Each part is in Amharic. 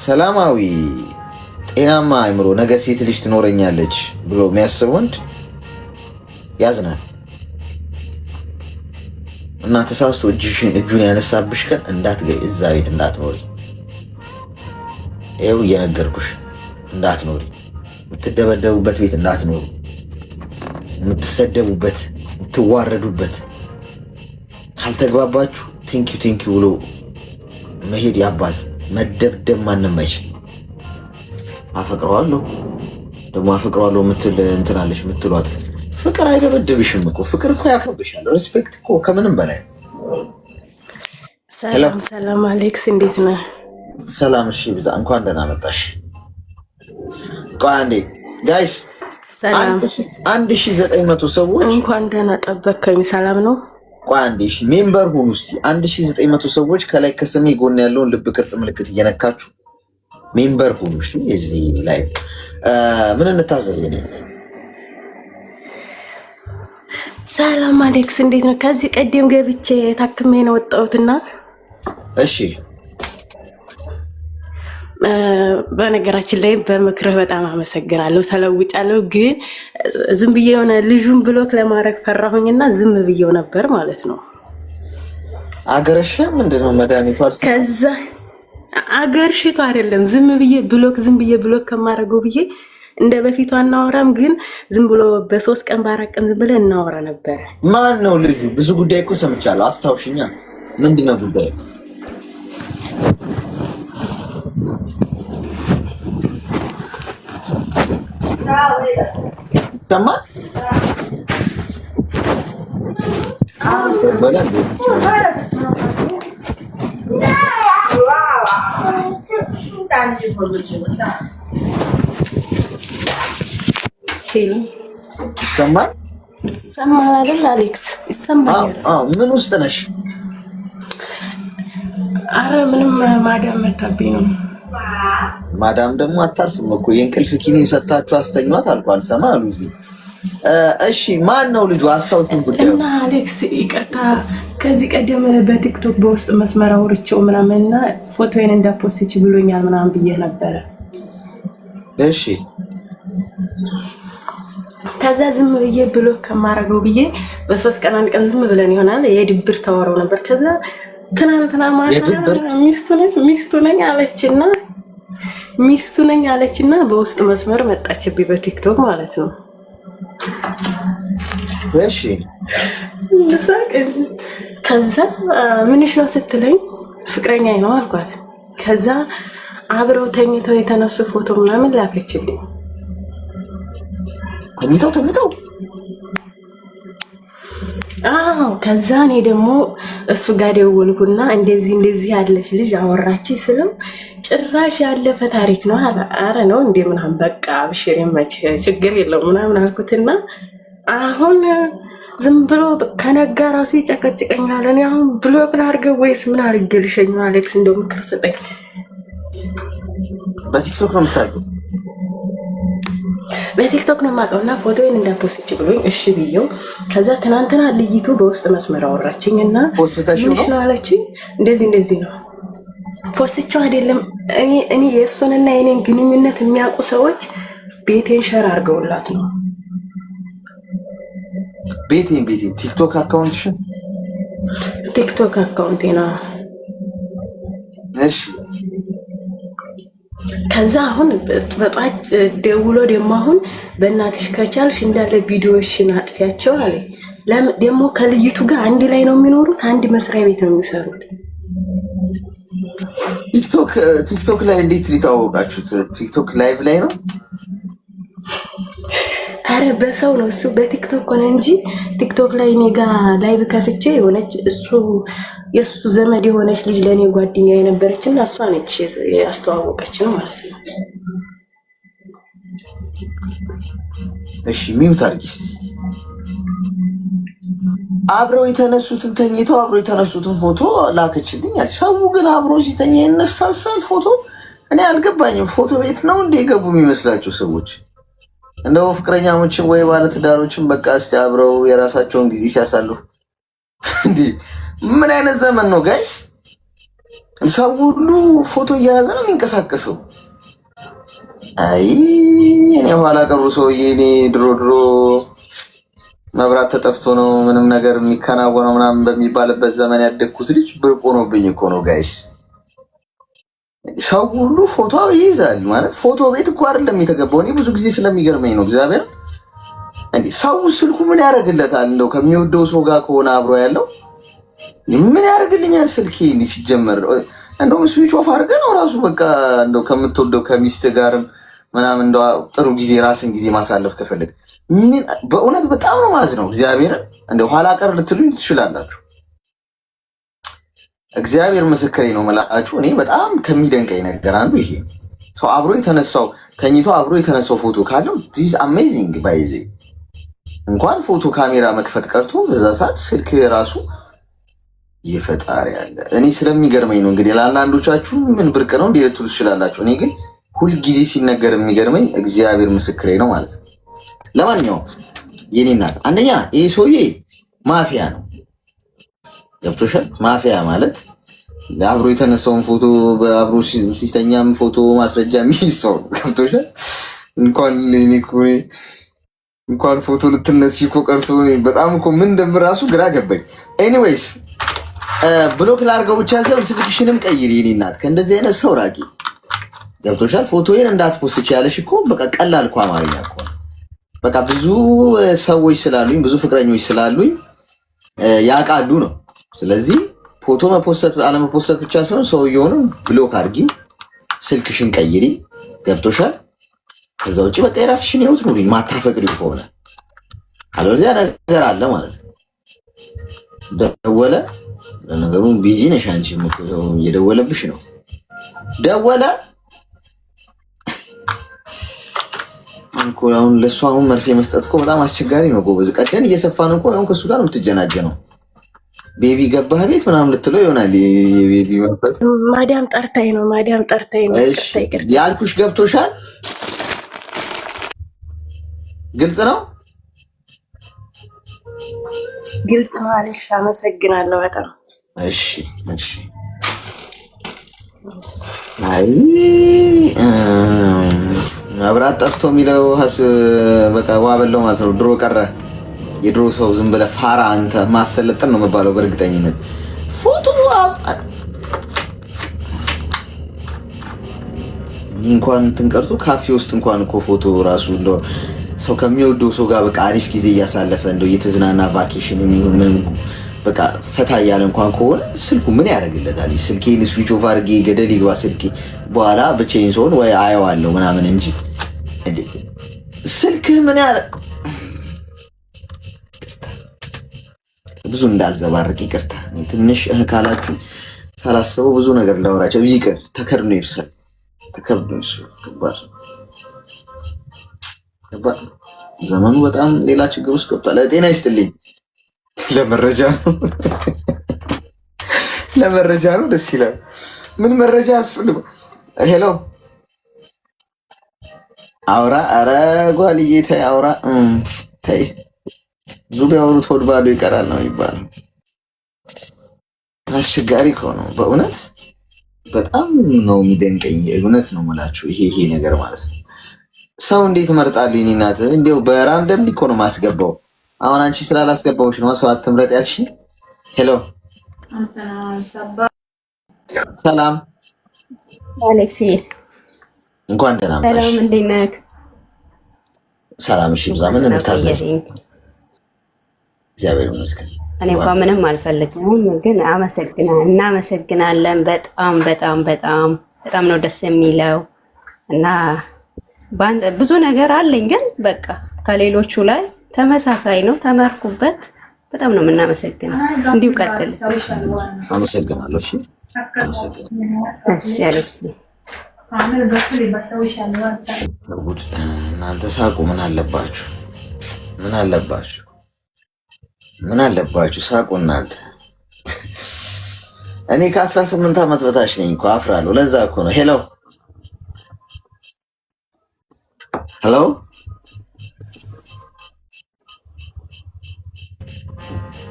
ሰላማዊ ጤናማ አእምሮ ነገ ሴት ልጅ ትኖረኛለች ብሎ የሚያስብ ወንድ ያዝናል እና ተሳስቶ እጁን ያነሳብሽ ቀን እንዳትገቢ፣ እዛ ቤት እንዳትኖሪ። ይኸው እየነገርኩሽ እንዳትኖሪ፣ የምትደበደቡበት ቤት እንዳትኖሩ፣ የምትሰደቡበት፣ የምትዋረዱበት። ካልተግባባችሁ ቴንኪዩ ብሎ መሄድ ያባዝ። መደብደብ ማንም አይችል። አፈቅረዋለሁ ደግሞ አፈቅረዋለሁ ምትል እንትናለሽ ምትሏት ፍቅር አይደበድብሽም እኮ። ፍቅር እኮ ያከብሻል። ሪስፔክት እኮ ከምንም በላይ። ሰላም አሌክስ፣ እንዴት ነህ? ሰላም። እሺ ብዛ፣ እንኳን ደህና መጣሽ። ቆይ አንዴ ጋይስ፣ 1900 ሰዎች እንኳን ደህና ጠበከኝ። ሰላም ነው። ቆይ አንዴ፣ እሺ ሜምበር ሁኑ እስቲ። 1900 ሰዎች ከላይ ከስሜ ጎን ያለውን ልብ ቅርጽ ምልክት እየነካችሁ ሜምበር ሁኑ። እሺ እዚህ ላይ ምን እንታዘዝ? ኔት ሰላም አሌክስ፣ እንዴት ነው? ከዚህ ቀደም ገብቼ ታክሜ ነው ወጣሁትና፣ እሺ በነገራችን ላይ በምክርህ በጣም አመሰግናለሁ። ተለውጫለሁ፣ ግን ዝም ብዬ የሆነ ልጁን ብሎክ ለማድረግ ፈራሁኝና ዝም ብዬው ነበር ማለት ነው። አገረሸ ምንድነው መድኃኒቱ? ከዛ አገርሽቶ አይደለም ዝም ብዬ ብሎክ ከማድረገው ብዬ እንደ በፊቱ አናወራም፣ ግን ዝም ብሎ በ3 ቀን በ4 ቀን ዝም ብለን እናወራ ነበር። ማን ነው ልጁ? ብዙ ጉዳይ እኮ ሰምቻለሁ። አስታውሽኛ። ምንድነው ጉዳዩ? ተማ ይሰማል አይደል አሌክስ? ይሰማል። ምን ውስጥ ነሽ? አረ ምንም፣ ማዳም መታብኝ ነው። ማዳም ደግሞ አታርፍም እኮ። የእንቅልፍ ኪኒን ሰጣችሁ አስተኛት አልኳል። ሰማ አሉ እዚህ። እሺ ማን ነው ልጁ? አስታውሱን ጉዳዩ። እና አሌክስ ይቅርታ፣ ከዚህ ቀደም በቲክቶክ በውስጥ መስመር አውርቼው ምናምንና ፎቶዬን እንዳፖስች ብሎኛል ምናምን ብዬ ነበረ። እሺ ከዛ ዝም ብዬ ብሎክ ከማረገው ብዬ በ3 ቀን 1 ቀን ዝም ብለን ይሆናል የድብር ተወረው ነበር። ከዛ ትናንትና ማታ ሚስቱ ነኝ አለችና በውስጥ መስመር መጣችብኝ በቲክቶክ ማለት ነው። እሺ ከዛ ምንሽ ነው ስትለኝ ፍቅረኛዬ ነው አልኳት። ከዛ አብረው ተኝተው የተነሱ ፎቶ ምናምን ላከችልኝ። ተኝተው ከዛ እኔ ደግሞ እሱ ጋር ደወልኩና እንደዚህ ያለች ልጅ አወራች ስለው ጭራሽ ያለፈ ታሪክ ነው። አረ ነው እንዴ ምናምን፣ በቃ አብሽሪ መቼ ችግር የለውም ምናምን አልኩትና አሁን ዝም ብሎ ከነጋ ራሱ ይጨቀጭቀኛል። እኔ አሁን ብሎክ ላድርገው ወይስ ምን አድርጌልሽኝ? አሌክስ እንደው ምክር ስጠኝ። በቲክቶክ ነው የምታውቂው? በቲክቶክ ነው የማውቀውና ፎቶዬን እንዳፖስች ብሎኝ እሺ ብዬው፣ ከዛ ትናንትና ልይቱ በውስጥ መስመር አወራችኝና ምንሽ ነው አለችኝ። እንደዚህ ነው ፖስቸው አይደለም እኔ የእሱንና የኔን ግንኙነት የሚያውቁ ሰዎች ቤቴን ሸር አድርገውላት ነው። ቤቴን ቲክቶክ አካውንትሽን? ቲክቶክ አካውንቴ ነው። እሺ ከዛ አሁን በጧት ደውሎ ደግሞ አሁን በእናትሽ ከቻልሽ እንዳለ ቪዲዮዎችን አጥፊያቸው አለ። ደግሞ ከልይቱ ጋር አንድ ላይ ነው የሚኖሩት፣ አንድ መስሪያ ቤት ነው የሚሰሩት። ቲክቶክ ላይ እንዴት ሊተዋወቃችሁት? ቲክቶክ ላይቭ ላይ ነው? አረ በሰው ነው እሱ በቲክቶክ ሆነ እንጂ ቲክቶክ ላይ እኔ ጋር ላይቭ ከፍቼ የሆነች የእሱ ዘመድ የሆነች ልጅ ለእኔ ጓደኛ የነበረችና እሷ ነች ያስተዋወቀችን ማለት ነው። እሺ ሚውት አድርጊ እስኪ። አብረው የተነሱትን ተኝተው አብረው የተነሱትን ፎቶ ላከችልኝ። ሰው ግን አብሮ ሲተኛ ይነሳሳል ፎቶ። እኔ አልገባኝም። ፎቶ ቤት ነው እንደ ገቡ የሚመስላቸው ሰዎች? እንደው ፍቅረኛሞችን ወይ ባለትዳሮችን በቃ እስቲ አብረው የራሳቸውን ጊዜ ሲያሳልፉ እንዴ! ምን አይነት ዘመን ነው ጋይስ? ሰው ሁሉ ፎቶ እየያዘ ነው የሚንቀሳቀሰው። አይ እኔ ኋላ ቀሩ ሰውዬ። እኔ ድሮ መብራት ተጠፍቶ ነው ምንም ነገር የሚከናወነው ምናምን በሚባልበት ዘመን ያደግኩት ልጅ ብርቅ ሆኖብኝ እኮ ነው ጋይስ። ሰው ሁሉ ፎቶ ይይዛል ማለት ፎቶ ቤት እኮ አይደለም የተገባው። እኔ ብዙ ጊዜ ስለሚገርመኝ ነው እግዚአብሔር። እንዴ ሰው ስልኩ ምን ያደርግለታል? እንደው ከሚወደው ሰው ጋር ከሆነ አብሮ ያለው ምን ያደርግልኛል ስልኬ? እንዲህ ሲጀመር እንደውም ስዊች ኦፍ አድርገህ ነው ራሱ በቃ እንደው ከምትወደው ከሚስት ጋርም ምናምን እንደው ጥሩ ጊዜ ራስን ጊዜ ማሳለፍ ከፈለግ ምን በእውነት በጣም ነው ማዝነው እግዚአብሔርን። እንደው ኋላ ቀር ልትሉኝ ትችላላችሁ። እግዚአብሔር ምስክሬ ነው መላችሁ። እኔ በጣም ከሚደንቀኝ ነገር አንዱ ይሄ ሰው አብሮ የተነሳው ተኝቶ አብሮ የተነሳው ፎቶ ካለው ዲስ አሜዚንግ ባይዚ እንኳን ፎቶ ካሜራ መክፈት ቀርቶ በዛ ሰዓት ስልክ ራሱ ይፈጣሪ ያለ። እኔ ስለሚገርመኝ ነው እንግዲህ ለአንዳንዶቻችሁ ምን ብርቅ ነው እንዴ ልትሉ ትችላላችሁ። እኔ ግን ሁልጊዜ ሲነገር የሚገርመኝ እግዚአብሔር ምስክሬ ነው ማለት ነው። ለማንኛውም የኔ እናት አንደኛ ይህ ሰውዬ ማፊያ ነው። ገብቶሻል? ማፊያ ማለት አብሮ የተነሳውን ፎቶ በአብሮ ሲስተኛም ፎቶ ማስረጃ የሚይዝ ሰው ነው። ገብቶሻል? እንኳን ፎቶ ልትነሺ እኮ ቀርቶ በጣም እኮ ምን እንደምራሱ ግራ ገባኝ። ኤኒዌይስ ብሎክ ላድርገው ብቻ ሳይሆን ስልክሽንም ቀይሪ የኔ እናት፣ ከእንደዚህ አይነት ሰው ራቂ። ገብቶሻል? ፎቶዬን እንዳትፖስች ያለሽ እኮ በቃ ቀላል እኮ አማርኛ እኮ በቃ ብዙ ሰዎች ስላሉኝ ብዙ ፍቅረኞች ስላሉኝ ያውቃሉ ነው። ስለዚህ ፎቶ መፖሰት አለመፖሰት ብቻ ሳይሆን ሰውየውንም ብሎክ አድርጊ፣ ስልክሽን ቀይሪ። ገብቶሻል? ከዛ ውጭ በቃ የራስሽን ህይወት ኑሪ። ማታፈቅሪው ከሆነ አለበለዚያ ነገር አለ ማለት ነው። ደወለ፣ ለነገሩ ቢዚ ነሽ አንቺ፣ እየደወለብሽ ነው። ደወለ እንኮ አሁን ለእሱ አሁን መርፌ መስጠት እኮ በጣም አስቸጋሪ ነው ጎበዝ። ቀደን እየሰፋ ነው እኮ አሁን ከእሱ ጋር ነው የምትጀናጀነው። ቤቢ ገባህ ቤት ምናምን ልትለው ይሆናል። ቤቢ መንፈስ ማዲያም ጠርታኝ ነው ያልኩሽ። ገብቶሻል? ግልጽ ነው ግልጽ ነው። አሌክስ አመሰግናለሁ በጣም እሺ። አይ መብራት ጠፍቶ የሚለው በቃ ዋበለው ማለት ነው። ድሮ ቀረ። የድሮ ሰው ዝም ብለህ ፋራ አንተ ማሰለጥን ነው የሚባለው። በእርግጠኝነት ፎቶ እንኳን ትንቀርቱ ካፌ ውስጥ እንኳን እኮ ፎቶ ራሱ እንደው ሰው ከሚወደው ሰው ጋር በቃ አሪፍ ጊዜ እያሳለፈ እንደው እየተዝናና ቫኬሽን የሚሆን ምንም በቃ ፈታ እያለ እንኳን ከሆነ ስልኩ ምን ያደርግለታል? ስልኬን ስዊች ኦፍ አድርጌ ገደል ይግባ ስልኬ በኋላ ብቻዬን ስሆን ወይ አየዋለሁ ምናምን እንጂ ስልክህ ምን ያለ ብዙ እንዳልዘባርቅ ይቅርታ። ትንሽ ካላችሁ ሳላስበው ብዙ ነገር እንዳወራቸው ይቅር። ተከድኖ ይብሳል። ዘመኑ በጣም ሌላ ችግር ውስጥ ገብቷል። ጤና ይስጥልኝ። ለመረጃ ነው ደስ ይላል። ምን መረጃ ያስፈልግ? ሄሎ አውራ። ኧረ ጓልዬ ተይ አውራ ተይ። ብዙ ቢያወሩት ሆድ ባዶ ይቀራል ነው የሚባለው። አስቸጋሪ እኮ ነው በእውነት በጣም ነው የሚደንቀኝ። እውነት ነው የምላችሁ ይሄ ነገር ማለት ነው። ሰው እንዴት እመርጣለሁ? የእኔ እናት እንዲያው በራንደም እኮ ነው ማስገባው። አሁን አንቺ ስላላስገባሁሽ ነው ሰው አትምረጥ ያልሽ። ሄሎ ሰላም አሌክስ፣ እንኳን ደህና መጣሽ። ሰላም እንዴት ነህ? ሰላም እሺ፣ ብዛ ምን እንታዘዝ? እግዚአብሔር ይመስገን። እኔ እንኳን ምንም አልፈልግም፣ ግን እናመሰግናለን። በጣም በጣም በጣም በጣም ነው ደስ የሚለው እና ብዙ ነገር አለኝ፣ ግን በቃ ከሌሎቹ ላይ ተመሳሳይ ነው። ተመርኩበት። በጣም ነው የምናመሰግነው። እንዲሁ ቀጥል። አመሰግናለሁ። እሺ አሌክስ፣ እናንተ ሳቁ። ምን አለባችሁ? ሳቁ እናንተ። እኔ ከ18 ዓመት በታች ነኝ እኮ አፍራለሁ። ለዛ እኮ ነው። ሄሎ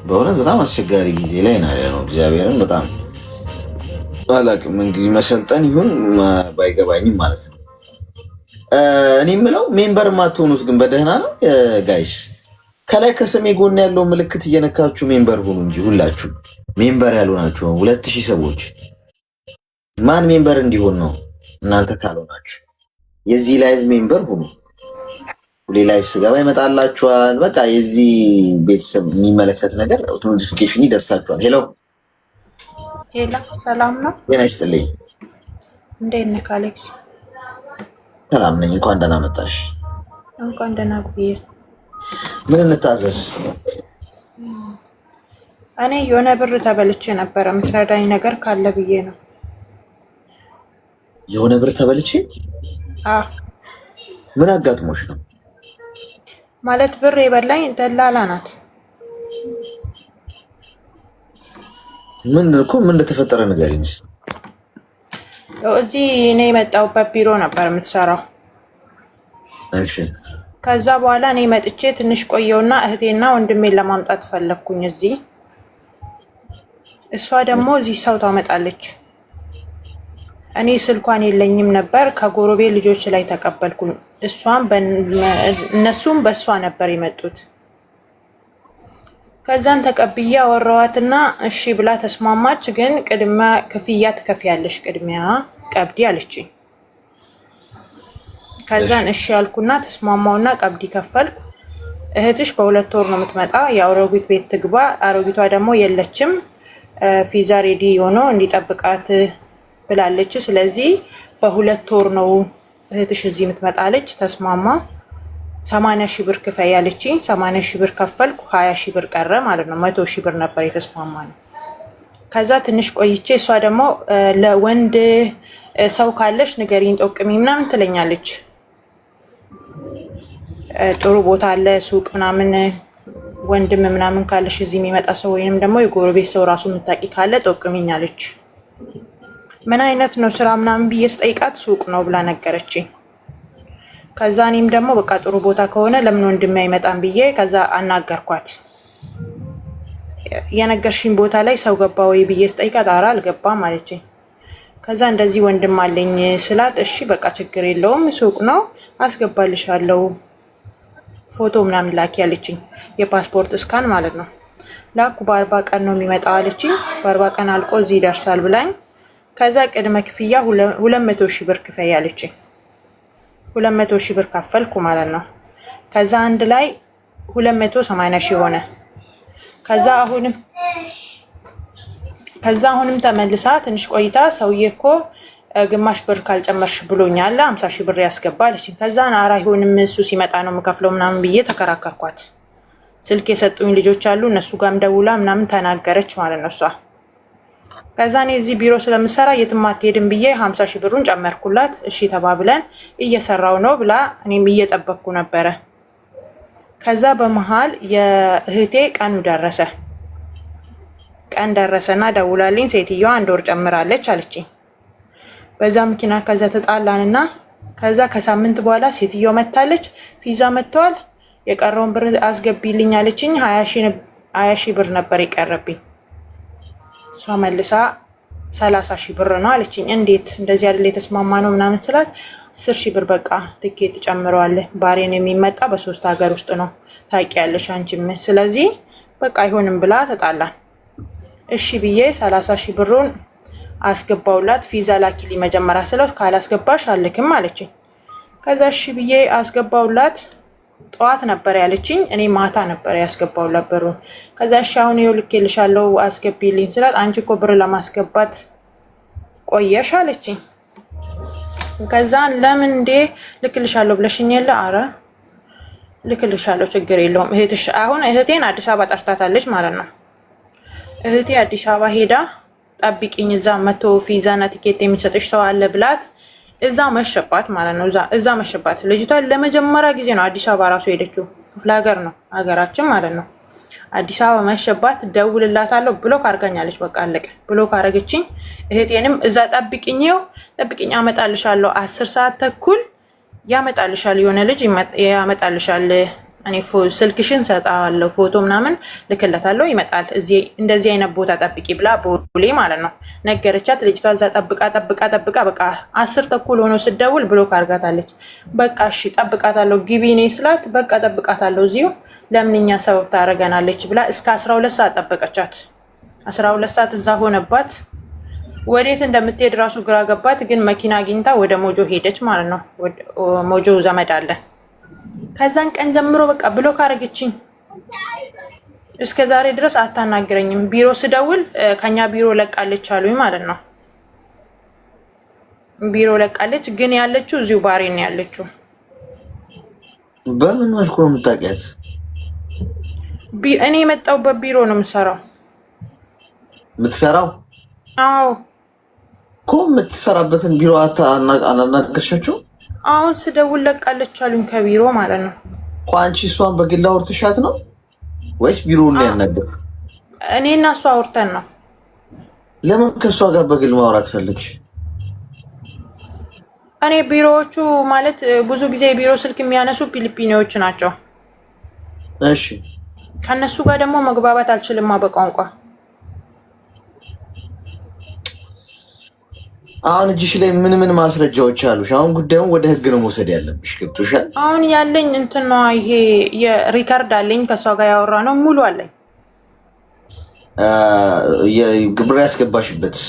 በእውነት በጣም አስቸጋሪ ጊዜ ላይ ነው ያለነው። እግዚአብሔርን አላውቅም እንግዲህ መሰልጠን ይሁን ባይገባኝም ማለት ነው። እኔ የምለው ሜምበር ማትሆኑት ግን በደህና ነው ጋይስ። ከላይ ከሰሜ ጎን ያለው ምልክት እየነካችሁ ሜምበር ሁኑ እንጂ ሁላችሁ ሜምበር ያልሆናችሁ 2000 ሰዎች ማን ሜምበር እንዲሆን ነው? እናንተ ካልሆናችሁ የዚህ ላይቭ ሜምበር ሁኑ። ሁሌ ላይቭ ስገባ ይመጣላችኋል። በቃ የዚህ ቤተሰብ የሚመለከት ነገር ኖቲፊኬሽን ይደርሳችኋል። ሄሎ ሄላ ሰላም ነው? ጤና ይስጥልኝ። እንዴት ነህ አሌክስ? ሰላም ነኝ። እንኳን ደህና መጣሽ። እንኳን ደህና ቆየ። ምን እንታዘዝ? እኔ የሆነ ብር ተበልቼ ነበረ፣ የምትረዳኝ ነገር ካለ ብዬ ነው። የሆነ ብር ተበልቼ? አዎ። ምን አጋጥሞሽ ነው? ማለት ብር የበላኝ ደላላ ናት። ምን እንደተፈጠረ ንገሪኝ። እዚህ እኔ የመጣሁበት ቢሮ ነበር የምትሰራው። እሺ። ከዛ በኋላ እኔ መጥቼ ትንሽ ቆየውና እህቴና ወንድሜን ለማምጣት ፈለግኩኝ እዚህ። እሷ ደግሞ እዚህ ሰው ታመጣለች። እኔ ስልኳን የለኝም ነበር፣ ከጎረቤት ልጆች ላይ ተቀበልኩኝ። እነሱም በእሷ ነበር የመጡት። ከዛን ተቀብዬ አወራኋትና እሺ ብላ ተስማማች። ግን ቅድመ ክፍያ ትከፍያለሽ ቅድሚያ ቀብዲ አለችኝ። ከዛን እሺ ያልኩና ተስማማውና ቀብዲ ከፈልኩ። እህትሽ በ2 ወር ነው የምትመጣ፣ የአሮጊት ቤት ትግባ፣ አሮጊቷ ደግሞ የለችም ፊዛ ሬዲ ሆኖ እንዲጠብቃት ብላለች። ስለዚህ በ2 ወር ነው እህትሽ እዚህ የምትመጣለች። ተስማማ። 80 ሺህ ብር ክፈይ ያለችኝ። 80 ሺህ ብር ከፈልኩ። 20 ሺህ ብር ቀረ ማለት ነው። 100 ሺህ ብር ነበር የተስማማ ነው። ከዛ ትንሽ ቆይቼ እሷ ደግሞ ለወንድ ሰው ካለሽ ንገሪኝ ጠቁሚ ምናምን ትለኛለች። ጥሩ ቦታ አለ ሱቅ ምናምን ወንድም ምናምን ካለሽ እዚህ የሚመጣ ሰው ወይንም ደግሞ የጎረቤት ሰው ራሱ የምታውቂ ካለ ጠቁሚኛለች። ምን አይነት ነው ስራ ምናምን ብዬ ስጠይቃት ሱቅ ነው ብላ ነገረችኝ። ከዛ እኔም ደግሞ በቃ ጥሩ ቦታ ከሆነ ለምን ወንድሜ አይመጣም ብዬ ከዛ አናገርኳት። የነገርሽኝ ቦታ ላይ ሰው ገባ ወይ ብዬ ስጠይቃት ኧረ አልገባም አለችኝ። ከዛ እንደዚህ ወንድም አለኝ ስላት እሺ በቃ ችግር የለውም ሱቅ ነው አስገባልሻለሁ ፎቶ ምናምን ላኪ አለችኝ። የፓስፖርት እስካን ማለት ነው። ላኩ። በ40 ቀን ነው የሚመጣው አለችኝ። በ40 ቀን አልቆ እዚህ ይደርሳል ብላኝ ከዛ ቅድመ ክፍያ 200 ሺህ ብር ክፈይ አለችኝ። 200 ሺህ ብር ከፈልኩ ማለት ነው። ከዛ አንድ ላይ 280 ሺህ ሆነ። ከዛ አሁንም ተመልሳ ትንሽ ቆይታ ሰውዬ እኮ ግማሽ ብር ካልጨመርሽ ብሎኛል 50 ሺህ ብር ያስገባለች። ከዛ ኧረ አይሆንም እሱ ሲመጣ ነው የምከፍለው ምናምን ብዬ ተከራከርኳት። ስልክ የሰጡኝ ልጆች አሉ እነሱ ጋርም ደውላ ምናምን ተናገረች ማለት ነው እሷ። ከዛ እኔ እዚህ ቢሮ ስለምሰራ የትም አትሄድም ብዬ 50 ሺህ ብሩን ጨመርኩላት። እሺ ተባብለን እየሰራው ነው ብላ እኔም እየጠበቅኩ ነበረ። ከዛ በመሃል የእህቴ ቀኑ ደረሰ። ቀን ደረሰና ደውላልኝ ሴትዮዋ 1 ወር ጨምራለች አለችኝ። በዛ መኪና ከዛ ተጣላንና ከዛ ከሳምንት በኋላ ሴትዮዋ መታለች። ፊዛ መጥቷል የቀረውን ብር አስገቢልኝ አለችኝ። 20 ሺህ ብር ነበር የቀረብኝ። እሷ መልሳ 30 ሺህ ብር ነው አለችኝ። እንዴት እንደዚህ አይደል የተስማማ ነው ምናምን ስላት 10 ሺህ ብር በቃ ትኬት ጨምረዋል። ባሬን የሚመጣ በ3 ሀገር ውስጥ ነው ታውቂያለሽ አንቺም። ስለዚህ በቃ አይሆንም ብላ ተጣላን። እሺ ብዬ 30 ሺህ ብሩን አስገባውላት። ፊዛ ላኪልኝ መጀመሪያ ስለው ካላስገባሽ አልክም አለችኝ። ከዛ እሺ ብዬ አስገባውላት። ጠዋት ነበር ያለችኝ፣ እኔ ማታ ነበር ያስገባውላት ብሩን። ከዛ እሺ አሁን ይኸው ልኬልሻለሁ አስገቢልኝ ስላት አንቺ እኮ ብር ለማስገባት ቆየሽ አለችኝ። ከዛ ለምን እንዴ ልክልሻለሁ ብለሽኝ የለ? አረ ልክልሻለሁ ችግር የለውም እህትሽ። አሁን እህቴን አዲስ አበባ ጠርታታለች ማለት ነው። እህቴ አዲስ አበባ ሄዳ ጠብቂኝ እዛ መቶ ፊዛና ቲኬት የሚሰጥሽ ሰው አለ ብላት እዛ መሸባት ማለት ነው። እዛ መሸባት። ልጅቷ ለመጀመሪያ ጊዜ ነው አዲስ አበባ ራሱ ሄደችው። ክፍለ ሀገር ነው ሀገራችን ማለት ነው። አዲስ አበባ መሸባት። ደውልላታለሁ ብሎክ አድርጋኛለች። በቃ አለቀ። ብሎክ አደረገችኝ። እህቴንም እዛ ጠብቂኝ አመጣልሻለሁ 10 ሰዓት ተኩል ያመጣልሻል፣ የሆነ ልጅ ያመጣልሻል እኔ ስልክሽን ሰጣለሁ ፎቶ ምናምን ልክለታለሁ ይመጣል። እዚህ እንደዚህ አይነት ቦታ ጠብቂ ብላ ቦሌ ማለት ነው ነገረቻት። ልጅቷ እዛ ጠብቃ በቃ 10 ተኩል ሆኖ ስደውል ብሎክ አድርጋታለች። በቃ እሺ ጠብቃታለሁ ግቢ ነኝ ስላት በቃ ጠብቃታለሁ እዚሁ ለምንኛ ሰበብ ታደርገናለች ብላ እስከ 12 ሰዓት ጠበቀቻት። 12 ሰዓት እዛ ሆነባት። ወዴት እንደምትሄድ ራሱ ግራ ገባት። ግን መኪና አግኝታ ወደ ሞጆ ሄደች ማለት ነው። ሞጆ ዘመድ አለ። ከዛን ቀን ጀምሮ በቃ ብሎክ አደረገችኝ። እስከ ዛሬ ድረስ አታናግረኝም። ቢሮ ስደውል ከኛ ቢሮ ለቃለች አሉኝ ማለት ነው። ቢሮ ለቃለች፣ ግን ያለችው እዚሁ ባህሬን ነው ያለችው። በምን መልኩ ነው የምታውቂያት? እኔ የመጣሁበት ቢሮ ነው የምሰራው። የምትሰራው? አዎ እኮ የምትሰራበትን ቢሮ አናናገርሻቸው? አሁን ስደውል ለቃለች አሉኝ ከቢሮ ማለት ነው። እኮ አንቺ እሷን በግል አውርተሻት ነው ወይስ ቢሮውን ነው ያናገር? እኔ እና እሷ አውርተን ነው። ለምን ከእሷ ጋር በግል ማውራት ፈልግሽ? እኔ ቢሮዎቹ ማለት ብዙ ጊዜ የቢሮ ስልክ የሚያነሱ ፊሊፒኒዎች ናቸው። እሺ ከነሱ ጋር ደግሞ መግባባት አልችልም በቋንቋ። አሁን እጅሽ ላይ ምን ማስረጃዎች አሉሽ? አሁን ጉዳዩን ወደ ህግ ነው መውሰድ ያለብሽ። ገብቶሻል? አሁን ያለኝ እንትን ነው ይሄ የሪካርድ አለኝ ከሷ ጋር ያወራ ነው ሙሉ አለኝ። ብር ያስገባሽበትስ?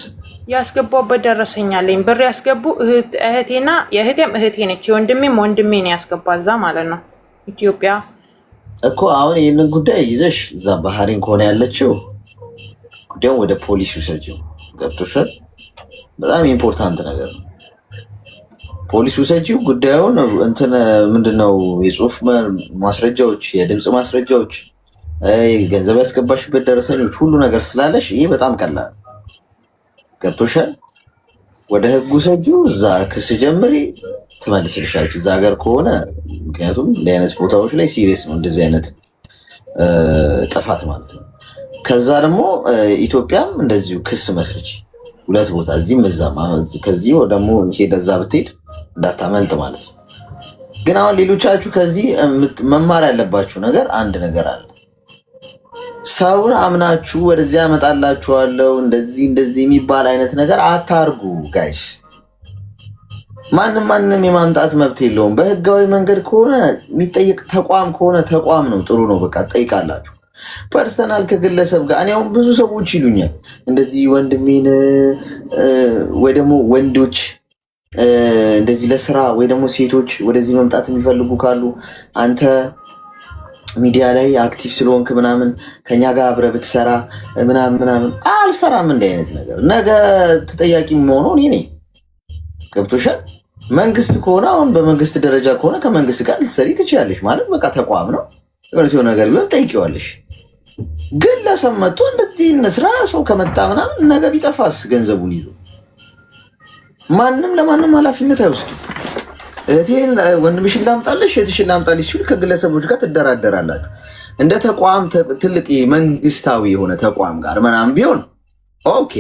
ያስገባውበት ደረሰኝ አለኝ። ብር ያስገቡ እህቴና የእህቴም እህቴ ነች የወንድሜም ወንድሜ ነው ያስገባ እዛ ማለት ነው ኢትዮጵያ እኮ። አሁን ይህንን ጉዳይ ይዘሽ እዛ ባህሬን ከሆነ ያለችው ጉዳዩን ወደ ፖሊስ ውሰጂው። ገብቶሻል? በጣም ኢምፖርታንት ነገር ነው። ፖሊስ ውሰጂው ጉዳዩን። እንትን ምንድነው የጽሁፍ ማስረጃዎች፣ የድምፅ ማስረጃዎች፣ ገንዘብ ያስገባሽበት ደረሰኞች፣ ሁሉ ነገር ስላለሽ ይሄ በጣም ቀላል። ገብቶሻል? ወደ ህግ ውሰጂው። እዛ ክስ ጀምሪ፣ ትመልስልሻለች እዛ ሀገር ከሆነ። ምክንያቱም እንዲህ አይነት ቦታዎች ላይ ሲሪየስ ነው እንደዚህ አይነት ጥፋት ማለት ነው። ከዛ ደግሞ ኢትዮጵያም እንደዚሁ ክስ መስርች፣ ሁለት ቦታ እዚህም እዛም። ከዚህ ደግሞ ሄደ እዛ ብትሄድ እንዳታመልጥ ማለት ነው። ግን አሁን ሌሎቻችሁ ከዚህ መማር ያለባችሁ ነገር አንድ ነገር አለ። ሰውን አምናችሁ ወደዚያ ያመጣላችኋለሁ እንደዚህ የሚባል አይነት ነገር አታርጉ ጋይስ። ማንም የማምጣት መብት የለውም። በህጋዊ መንገድ ከሆነ የሚጠይቅ ተቋም ከሆነ ተቋም ነው፣ ጥሩ ነው፣ በቃ ጠይቃላችሁ። ፐርሰናል ከግለሰብ ጋር እኔ አሁን ብዙ ሰዎች ይሉኛል እንደዚህ ወንድሜን ወይ ደግሞ ወንዶች እንደዚህ ለስራ ወይ ደግሞ ሴቶች ወደዚህ መምጣት የሚፈልጉ ካሉ አንተ ሚዲያ ላይ አክቲቭ ስለሆንክ ምናምን ከኛ ጋር አብረህ ብትሰራ ምናምን። አልሰራም እንዲህ አይነት ነገር። ነገ ተጠያቂ የምሆነው እኔ ነኝ። ገብቶሻል? መንግስት ከሆነ አሁን በመንግስት ደረጃ ከሆነ ከመንግስት ጋር ልትሰሪ ትችላለሽ ማለት በቃ ተቋም ነው። የሆነ ሲሆን ነገር ቢሆን ጠይቂዋለሽ። ግን ለሰመቶ እንደዚህ እንስራ ሰው ከመጣ ምናምን ነገ ቢጠፋስ ገንዘቡን ይዞ ማንም ለማንም ኃላፊነት አይወስድም። እህቴን ወንድምሽን ላምጣልሽ እህትሽን ላምጣልሽ ሲሉ ከግለሰቦች ጋር ትደራደራላችሁ። እንደ ተቋም ትልቅ መንግስታዊ የሆነ ተቋም ጋር ምናምን ቢሆን ኦኬ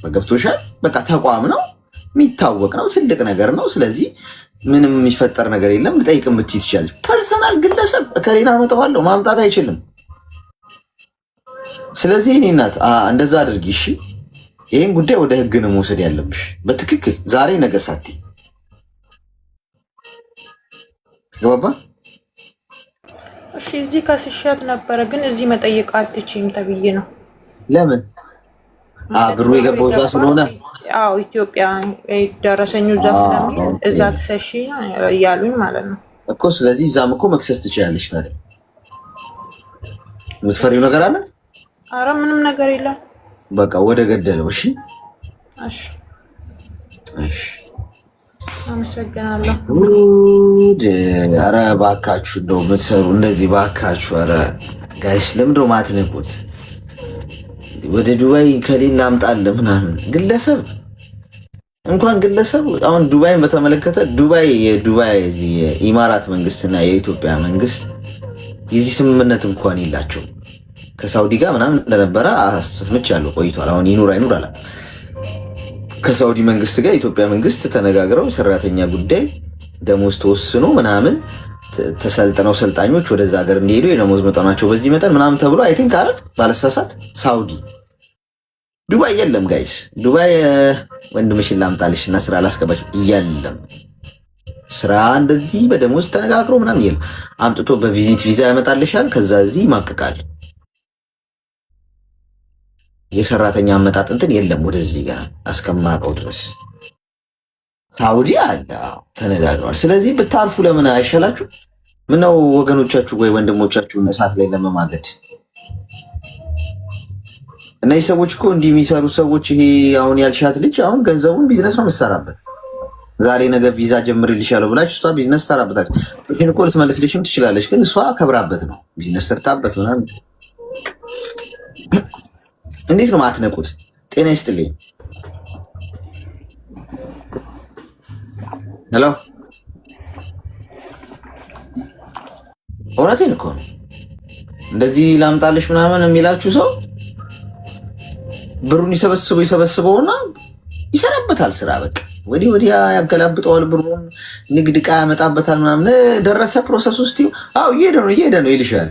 ገብቶሻል። በቃ ተቋም ነው፣ የሚታወቅ ነው፣ ትልቅ ነገር ነው። ስለዚህ ምንም የሚፈጠር ነገር የለም። ልጠይቅ የምትይ ትችላለች። ፐርሰናል ግለሰብ ከሌላ አመጣዋለሁ ማምጣት አይችልም። ስለዚህ እኔ እናት እንደዛ አድርጊ እሺ። ይህን ጉዳይ ወደ ህግ ነው መውሰድ ያለብሽ በትክክል ዛሬ ነገ ሳትይ ገባባ? እሺ እዚህ ከስሻት ነበረ ግን እዚህ መጠየቅ አትችይም ተብዬ ነው። ለምን? ብሩ የገባው እዛ ስለሆነ። አዎ ኢትዮጵያ ደረሰኙ እዛ ስለሚል እዛ ክሰሺ እያሉኝ ማለት ነው እኮ። ስለዚህ እዛም እኮ መክሰስ ትችላለች። ታዲያ የምትፈሪው ነገር አለ? አረ ምንም ነገር የለም። በቃ ወደ ገደለው። እሺ እሺ አመሰግናለሁ። ኧረ እባካችሁ እንደው የምትሰሩ እንደዚህ እባካችሁ። ኧረ ጋይስ ለምንድን ነው የማትነቁት? ወደ ዱባይ ከሌላ አምጣለ ምናምን ግለሰብ እንኳን ግለሰብ አሁን ዱባይን በተመለከተ የዱባይ የኢማራት መንግስትና የኢትዮጵያ መንግስት የዚህ ስምምነት እንኳን የላቸውም። ከሳውዲ ጋር ምናምን እንደነበረ አሰምቻለሁ ቆይቷል። አሁን ይኑር አይኑር አላ ከሳውዲ መንግስት ጋር የኢትዮጵያ መንግስት ተነጋግረው ሰራተኛ ጉዳይ ደሞዝ ተወስኖ ምናምን ተሰልጥነው ሰልጣኞች ወደዛ ሀገር እንዲሄዱ የደሞዝ መጠናቸው በዚህ መጠን ምናምን ተብሎ አይ ቲንክ አረ ባለሳሳት ሳውዲ ዱባይ የለም ጋይስ ዱባይ ወንድምሽን ላምጣልሽና ስራ ላስገባሽ የለም ስራ እንደዚህ በደሞዝ ተነጋግሮ ምናምን የለም አምጥቶ በቪዚት ቪዛ ያመጣልሻል ከዛ እዚህ ይማቅቃል የሰራተኛ አመጣጥ እንትን የለም ወደዚህ ጋር አስከማቀው ድረስ ሳውዲ አለ ተነጋግሯል ስለዚህ ብታርፉ ለምን አይሻላችሁ ምነው ወገኖቻችሁ ወይ ወንድሞቻችሁን እሳት ላይ ለመማገድ እነዚህ ሰዎች እኮ እንዲህ የሚሰሩ ሰዎች ይሄ አሁን ያልሻት ልጅ አሁን ገንዘቡን ቢዝነስ ነው የምትሰራበት ዛሬ ነገር ቪዛ ጀምርልሻለሁ ብላች እሷ ቢዝነስ ሰራበታል ግን እኮ ልትመልስልሽም ትችላለች ግን እሷ ከብራበት ነው ቢዝነስ ሰርታበት ምናምን እንዴት ነው ማትነቁት ጤና ይስጥልኝ ሄሎ እውነቴን እኮ ነው እንደዚህ ላምጣልሽ ምናምን የሚላችሁ ሰው ብሩን ይሰበስበውና ይሰራበታል ስራ በቃ ወዲህ ወዲያ ያገላብጠዋል ብሩን ንግድ ዕቃ ያመጣበታል ምናምን ደረሰ ፕሮሰስ ውስጥ አው እየሄደ ነው ይልሻል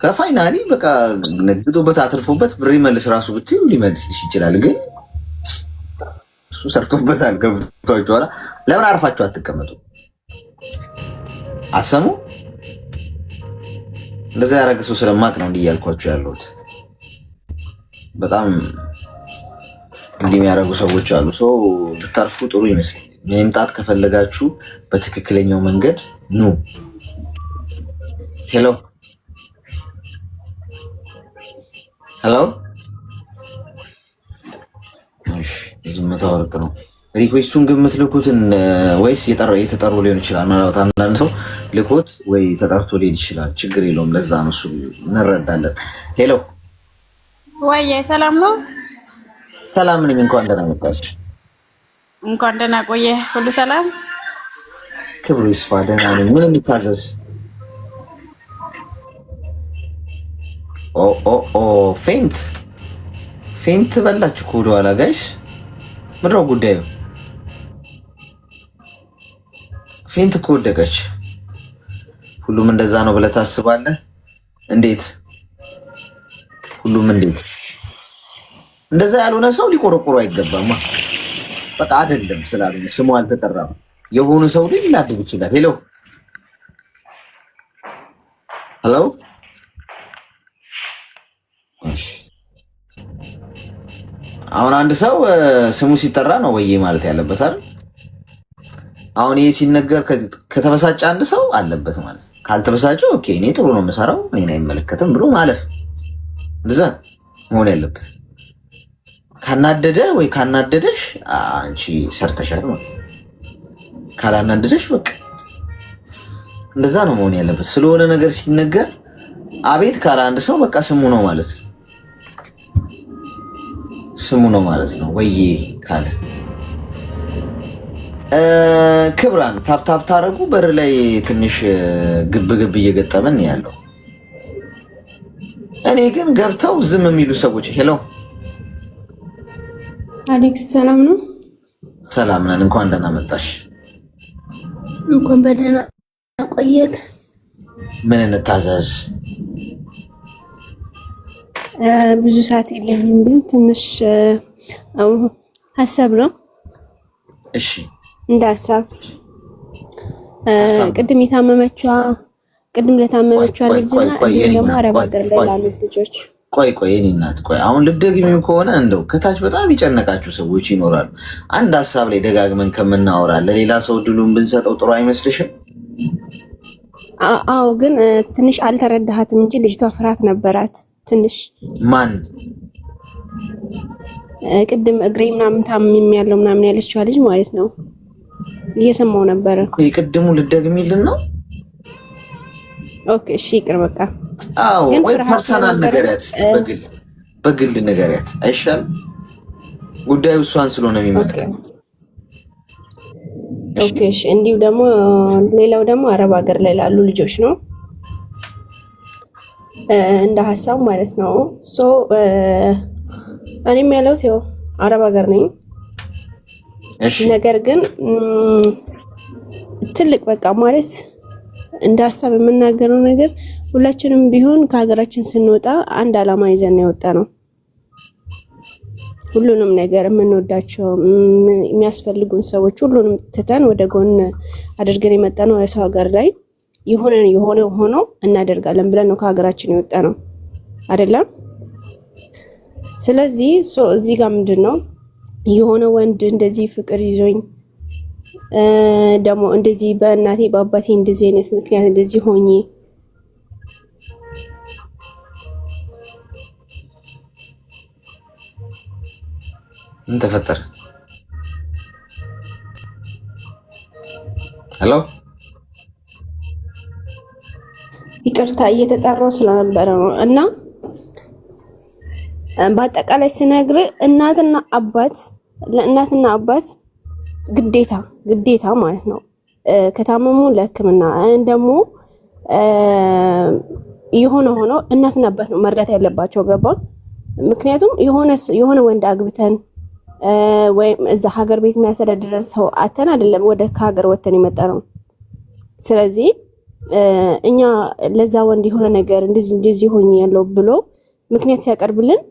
ከፋይናሊ በቃ ነግዶበት አትርፎበት ብር ይመልስ ራሱ ብትይ ሊመልስልሽ ይችላል ግን እሱ ሰርቶበታል ገብቷችኋል ለምን አርፋችሁ አትቀመጡ አሰሙ እንደዛ ያረገ ሰው ስለማቅ ነው እንዲያልኳችሁ ያለሁት በጣም እንዲህ የሚያደርጉ ሰዎች አሉ ሰው ብታርፉ ጥሩ ይመስለኛል መምጣት ከፈለጋችሁ በትክክለኛው መንገድ ኑ ሄሎ እሺ ዝምታው ወርቅ ነው ሪኩዌስቱን ግን የምትልኩትን ወይስ የተጠሩ ሊሆን ይችላል ማለት አንዳንድ ሰው ልኮት ወይ ተጠርቶ ሊሄድ ይችላል ችግር የለውም ለዛ ነው እሱ እንረዳለን ሄሎ ወይዬ ሰላም ነው ሰላም ነኝ እንኳን ደህና መጣሽ እንኳን ደህና ቆየ ሁሉ ሰላም ክብሩ ይስፋ ደህና ነኝ ምን እንድታዘዝ ኦ ፌንት በላችሁ እኮ ወደኋላ ጋይስ ምንድነው ጉዳዩ ፌንት እኮ ወደቀች ሁሉም እንደዛ ነው ብለህ ታስባለህ እንዴት ሁሉም እንዴት እንደዛ ያልሆነ ሰው ሊቆረቆሩ አይገባማ በቃ አይደለም ስላልሆነ ስሙ አልተጠራም የሆነ ሰው ልጅ ላድብ ይችላል ሄሎ አሁን አንድ ሰው ስሙ ሲጠራ ነው ወይ ማለት ያለበት አይደል አሁን ይሄ ሲነገር ከተበሳጨ አንድ ሰው አለበት ማለት ካልተበሳጨ ኦኬ እኔ ጥሩ ነው የምሰራው እኔን አይመለከትም ብሎ ማለፍ እንደዛ መሆን ያለበት ካናደደ ወይ ካናደደሽ አንቺ ሰርተሻል ማለት ካላናደደሽ በቃ እንደዛ ነው መሆን ያለበት ስለሆነ ነገር ሲነገር አቤት ካላ አንድ ሰው በቃ ስሙ ነው ማለት ነው ወይ ካለ ክብራን ታፕታፕ ታረጉ በር ላይ ትንሽ ግብ እየገጠመን ያለው እኔ ግን ገብተው ዝም የሚሉ ሰዎች ሄሎ አሌክስ ሰላም ነው ሰላም ነን እንኳን ደህና መጣሽ እንኳን በደህና ቆየት ምን እንታዘዝ ብዙ ሰዓት የለኝም ግን ትንሽ ሀሳብ ነው እሺ እንደ ሀሳብ ቅድም ለታመመችዋ ልጅና ደግሞ አረብ ሀገር ላይ ላሉት ልጆች ቆይ እኔ እናት ቆይ አሁን ልትደግሚው ከሆነ እንደው ከታች በጣም ይጨነቃችሁ ሰዎች ይኖራሉ አንድ ሀሳብ ላይ ደጋግመን ከምናወራ ለሌላ ሰው ድሉን ብንሰጠው ጥሩ አይመስልሽም አዎ ግን ትንሽ አልተረዳሃትም እንጂ ልጅቷ ፍርሃት ነበራት ትንሽ ማን ቅድም እግሬ ምናምን ታምም ያለው ምናምን ያለችዋ ልጅ ማለት ነው እየሰማው ነበር ቆይ ቅድሙ ልትደግሚልን ነው ኦኬ እሺ ይቅር በቃ አዎ ወይ ፐርሰናል ነገርያት በግል ነገርያት አይሻል ጉዳዩ እሷን ስለሆነ የሚመጣው ኦኬ እሺ እንዲሁ ደግሞ ሌላው ደግሞ አረብ ሀገር ላይ ላሉ ልጆች ነው እንደ ሀሳብ ማለት ነው ሶ እኔም ያለሁት ያው አረብ ሀገር ነኝ እሺ ነገር ግን ትልቅ በቃ ማለት እንደ ሐሳብ የምናገረው ነገር ሁላችንም ቢሆን ከሀገራችን ስንወጣ አንድ አላማ ይዘን የወጣ ነው። ሁሉንም ነገር የምንወዳቸው የሚያስፈልጉን ሰዎች ሁሉንም ትተን ወደ ጎን አድርገን የመጣ ነው። የሰው ሀገር ላይ የሆነ ሆኖ እናደርጋለን ብለን ነው ከሀገራችን የወጣ ነው አይደለም። ስለዚህ እዚህ ጋር ምንድነው የሆነ ወንድ እንደዚህ ፍቅር ይዞኝ ደግሞ እንደዚህ በእናቴ በአባቴ እንደዚህ አይነት ምክንያት እንደዚህ ሆኜ ምን ተፈጠረ? ሄሎ ይቅርታ እየተጠራው ስለነበረ ነው። እና በአጠቃላይ ስነግር ለእናትና አባት ግዴታ ማለት ነው ከታመሙ ለሕክምና ደግሞ ሆኖ እናትና አባት ነው መርዳት ያለባቸው። ገባ? ምክንያቱም የሆነ ወንድ አግብተን ወይም እዛ ሀገር ቤት የሚያስተዳድረን ሰው አተን አይደለም ወደ ከሀገር ወተን የመጣ ነው። ስለዚህ እኛ ለዛ ወንድ የሆነ ነገር እንደዚህ ሆኜ ያለው ብሎ ምክንያት ሲያቀርብልን